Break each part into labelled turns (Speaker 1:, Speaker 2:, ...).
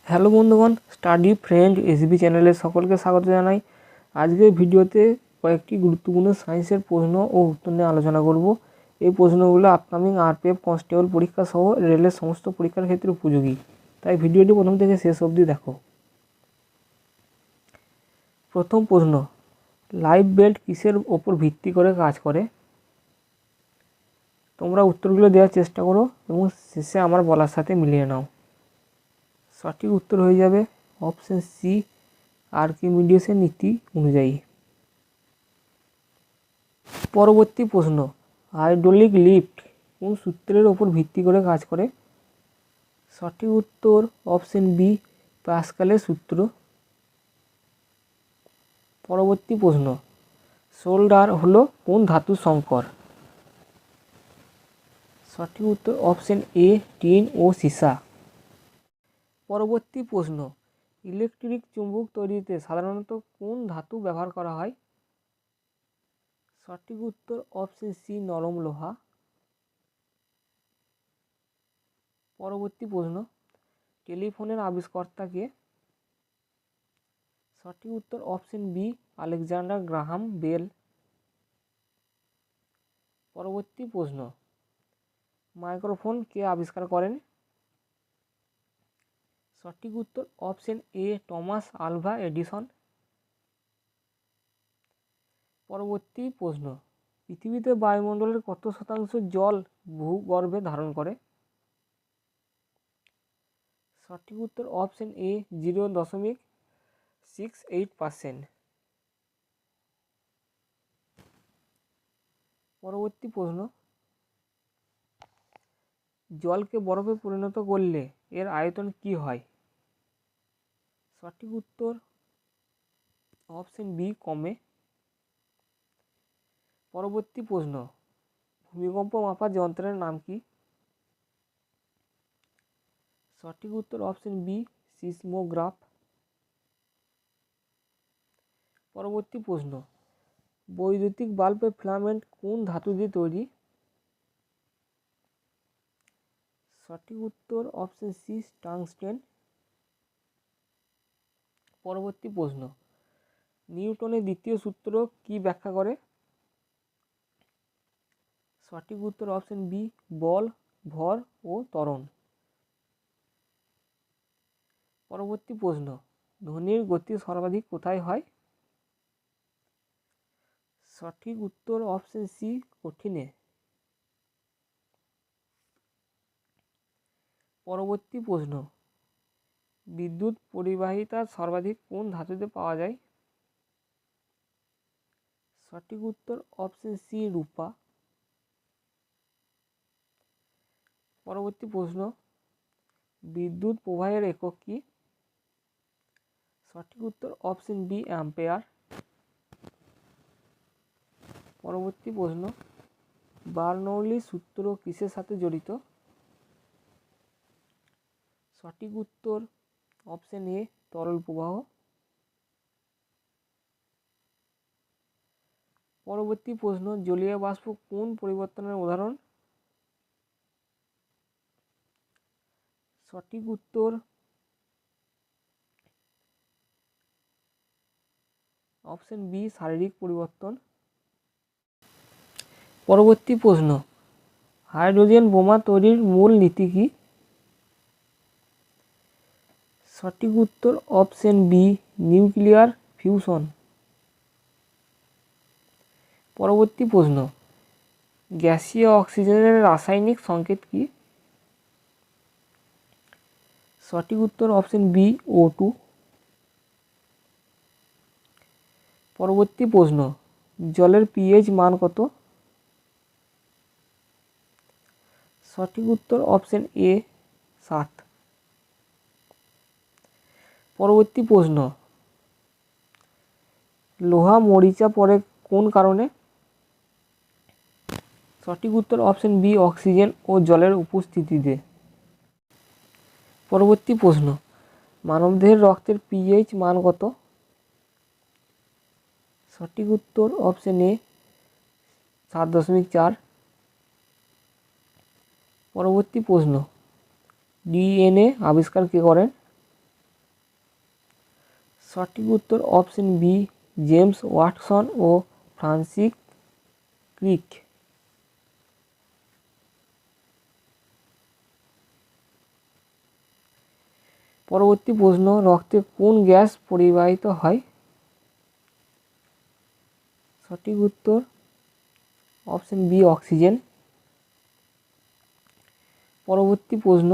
Speaker 1: Hello বন্ধুগণ, study friend SB চ্যানেলে সকলকে স্বাগত জানাই। আজকের ভিডিওতে কয়েকটি গুরুত্বপূর্ণ সায়েন্সের প্রশ্ন ও উত্তর নিয়ে আলোচনা করব। এই প্রশ্নগুলো আপকামিং আরপিএফ কনস্টেবল পরীক্ষা সহ রেলের সমস্ত পরীক্ষার ক্ষেত্রে উপযোগী, তাই ভিডিওটি প্রথম থেকে শেষ অবধি দেখো। প্রথম প্রশ্ন, লাইফ বেল্ট কিসের ওপর ভিত্তি করে কাজ করে? তোমরা উত্তরগুলো দেওয়ার চেষ্টা করো এবং শেষে আমার বলার সাথে মিলিয়ে নাও। সঠিক উত্তর হয়ে যাবে অপশন সি, আর্কিমিডিসের নীতি অনুযায়ী। পরবর্তী প্রশ্ন, হাইড্রোলিক লিফট কোন সূত্রের ওপর ভিত্তি করে কাজ করে? সঠিক উত্তর অপশন বি, প্যাসকালের সূত্র। পরবর্তী প্রশ্ন, সোল্ডার হলো কোন ধাতুর সংকর? সঠিক উত্তর অপশন এ, টিন ও সীসা। পরবর্তী প্রশ্ন, ইলেকট্রিক চুম্বক তৈরিতে সাধারণত কোন ধাতু ব্যবহার করা হয়? সঠিক উত্তর অপশন সি, নরম লোহা। পরবর্তী প্রশ্ন, টেলিফোনের আবিষ্কর্তা কে? সঠিক উত্তর option B, Alexander Graham Bell. পরবর্তী প্রশ্ন, মাইক্রোফোন কে আবিষ্কার করেন? সঠিক উত্তর option A, Thomas Alva Edison. পরবর্তী প্রশ্ন, পৃথিবীতে বায়ুমণ্ডলের কত শতাংশ জল ভূগর্ভে ধারণ করে? সঠিক উত্তর অপশন এ, 0.68%। পরবর্তী প্রশ্ন, জলকে বরফে পরিণত করলে এর আয়তন কি হয়? সঠিক উত্তর অপশন বি, কমে। পরবর্তী প্রশ্ন, ভূমিকম্প মাপার যন্ত্রের নাম কি? সঠিক উত্তর অপশন বি, সিসমোগ্রাফ। পরবর্তী প্রশ্ন, বৈদ্যুতিক বাল্বের ফিলামেন্ট কোন ধাতু দিয়ে তৈরি? সঠিক উত্তর অপশন সি, টাংস্টেন। পরবর্তী প্রশ্ন, নিউটনের দ্বিতীয় সূত্র কি ব্যাখ্যা করে? সঠিক উত্তর অপশন বি, বল, ভর ও ত্বরণ। পরবর্তী প্রশ্ন, ধ্বনির গতি সর্বাধিক কোথায় হয়? সঠিক উত্তর অপশন সি, কঠিনে। পরবর্তী প্রশ্ন, বিদ্যুৎ পরিবাহিতা সর্বাধিক কোন ধাতুতে পাওয়া যায়? সঠিক উত্তর অপশন সি, রূপা। পরবর্তী প্রশ্ন, বিদ্যুৎ প্রবাহের একক কি? সঠিক উত্তর অপশন বি, অ্যাম্পেয়ার। পরবর্তী প্রশ্ন, বার্নৌলির সূত্র কিসের সাথে জড়িত? সঠিক উত্তর অপশন এ, তরল প্রবাহ। পরবর্তী প্রশ্ন, জলীয় বাষ্প কোন পরিবর্তনের উদাহরণ? সঠিক উত্তর অপশন বি, শারীরিক পরিবর্তন। পরবর্তী প্রশ্ন, হাইড্রোজেন বোমা তৈরির মূল নীতি কি? সঠিক উত্তর অপশন বি, নিউক্লিয়ার ফিউশন। পরবর্তী প্রশ্ন, গ্যাসীয় অক্সিজেনের রাসায়নিক সংকেত কি? সঠিক উত্তর অপশন বি, O2। পরবর্তী প্রশ্ন, জলের পিএইচ মান কত? সঠিক উত্তর অপশন এ, 7। পরবর্তী প্রশ্ন, লোহা মরিচা পড়ে কোন কারণে? সঠিক উত্তর অপশন বি, অক্সিজেন ও জলের উপস্থিতিতে। পরবর্তী প্রশ্ন, মানবদেহের রক্তের পিএইচ মান কত? সঠিক উত্তর অপশন এ, 7.4। পরবর্তী প্রশ্ন, ডিএনএ আবিষ্কার কে করেন? সঠিক উত্তর অপশন বি জেমস ওয়াটসন ও ফ্রান্সিস ক্রিক। পরবর্তী প্রশ্ন, রক্তে কোন গ্যাস পরিবাহিত হয়? সঠিক উত্তর অপশন বি অক্সিজেন। পরবর্তী প্রশ্ন,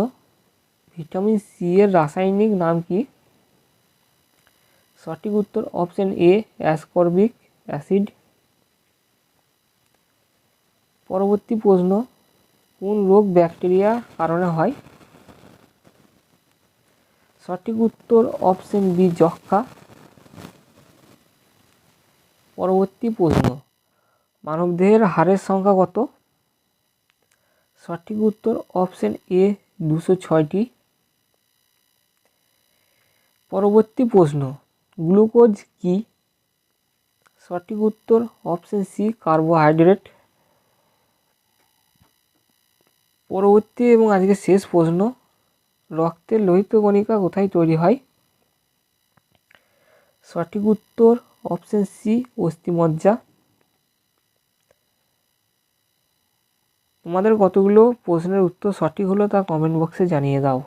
Speaker 1: ভিটামিন সি এর রাসায়নিক নাম কি? সঠিক উত্তর অপশন এ অ্যাসকর্বিক অ্যাসিড। পরবর্তী প্রশ্ন, কোন রোগ ব্যাকটেরিয়ার কারণে হয়? সঠিক উত্তর অপশন বি যক্ষ্মা। পরবর্তী প্রশ্ন, মানবদেহের হাড়ের সংখ্যা কত? সঠিক উত্তর অপশন এ 206টি। পরবর্তী প্রশ্ন, গ্লুকোজ কি? সঠিক উত্তর অপশন সি কার্বোহাইড্রেট। পরবর্তী এবং আজকে শেষ প্রশ্ন, রক্তের লোহিত কণিকা কোথায় তৈরি হয়? সঠিক উত্তর অপশন সি অস্থিমজ্জা। তোমাদের কতগুলো প্রশ্নের উত্তর সঠিক হলো তা কমেন্ট বক্সে জানিয়ে দাও।